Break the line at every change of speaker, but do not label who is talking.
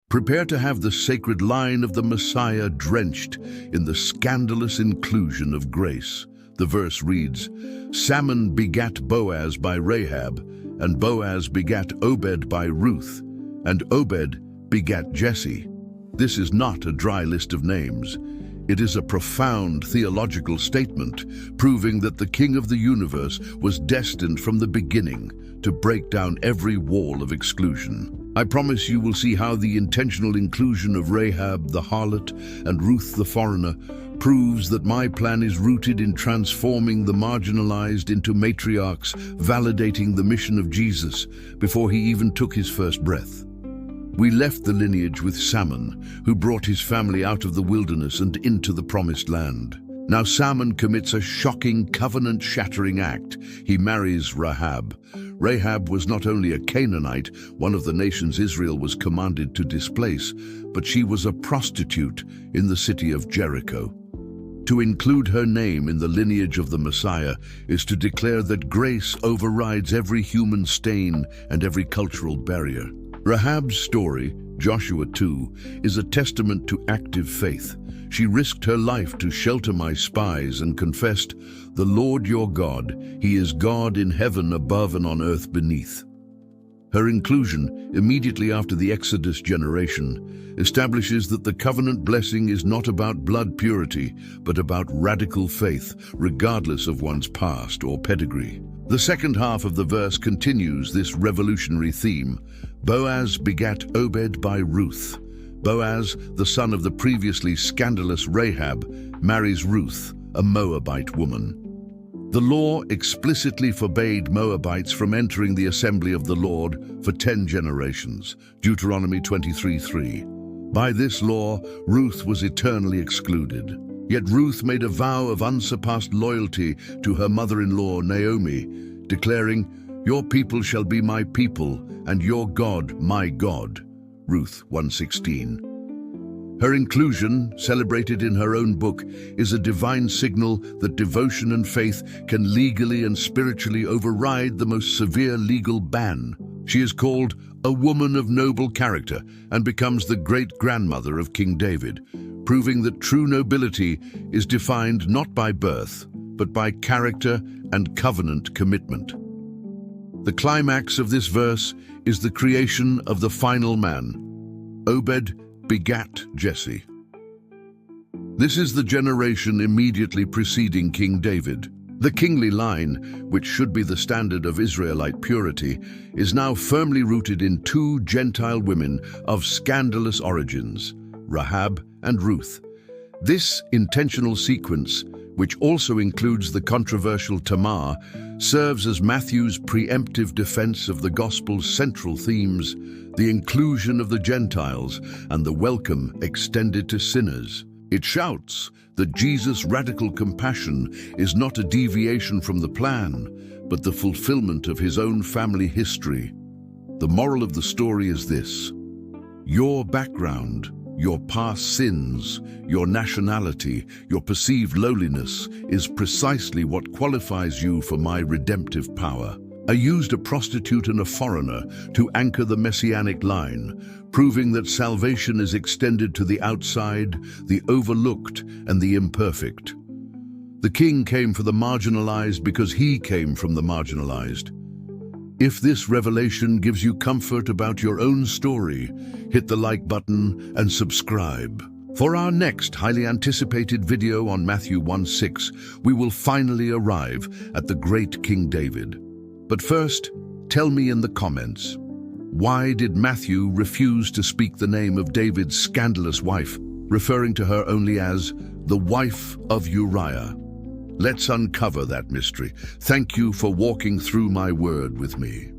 Prepare to have the sacred line of the Messiah drenched in the scandalous inclusion of grace. The verse reads, Salmon begat Boaz by Rahab, and Boaz begat Obed by Ruth, and Obed begat Jesse. This is not a dry list of names. It is a profound theological statement, proving that the King of the universe was destined from the beginning to break down every wall of exclusion. I promise you will see how the intentional inclusion of Rahab the harlot and Ruth the foreigner proves that my plan is rooted in transforming the marginalized into matriarchs, validating the mission of Jesus before he even took his first breath. We left the lineage with Salmon, who brought his family out of the wilderness and into the promised land. Now Salmon commits a shocking, covenant-shattering act. He marries Rahab. Rahab was not only a Canaanite, one of the nations Israel was commanded to displace, but she was a prostitute in the city of Jericho. To include her name in the lineage of the Messiah is to declare that grace overrides every human stain and every cultural barrier. Rahab's story, Joshua 2, is a testament to active faith. She risked her life to shelter my spies and confessed, "The Lord your God, He is God in heaven above and on earth beneath." Her inclusion, immediately after the Exodus generation, establishes that the covenant blessing is not about blood purity, but about radical faith, regardless of one's past or pedigree. The second half of the verse continues this revolutionary theme. Boaz begat Obed by Ruth. Boaz, the son of the previously scandalous Rahab, marries Ruth, a Moabite woman. The law explicitly forbade Moabites from entering the assembly of the Lord for 10 generations, Deuteronomy 23:3. By this law, Ruth was eternally excluded. Yet Ruth made a vow of unsurpassed loyalty to her mother-in-law Naomi, declaring, "Your people shall be my people, and your God my God." Ruth 1:16. Her inclusion, celebrated in her own book, is a divine signal that devotion and faith can legally and spiritually override the most severe legal ban. She is called a woman of noble character and becomes the great-grandmother of King David, proving that true nobility is defined not by birth, but by character and covenant commitment. The climax of this verse is the creation of the final man. Obed begat Jesse. This is the generation immediately preceding King David. The kingly line, which should be the standard of Israelite purity, is now firmly rooted in 2 Gentile women of scandalous origins, Rahab and Ruth. This intentional sequence, which also includes the controversial Tamar, serves as Matthew's preemptive defense of the gospel's central themes, the inclusion of the Gentiles and the welcome extended to sinners. It shouts that Jesus' radical compassion is not a deviation from the plan, but the fulfillment of his own family history. The moral of the story is this: your background, your past sins, your nationality, your perceived lowliness is precisely what qualifies you for my redemptive power. I used a prostitute and a foreigner to anchor the messianic line, proving that salvation is extended to the outside, the overlooked, and the imperfect. The king came for the marginalized because he came from the marginalized. If this revelation gives you comfort about your own story, hit the like button and subscribe. For our next highly anticipated video on Matthew 1:6, we will finally arrive at the great King David. But first, tell me in the comments, why did Matthew refuse to speak the name of David's scandalous wife, referring to her only as the wife of Uriah? Let's uncover that mystery. Thank you for walking through my word with me.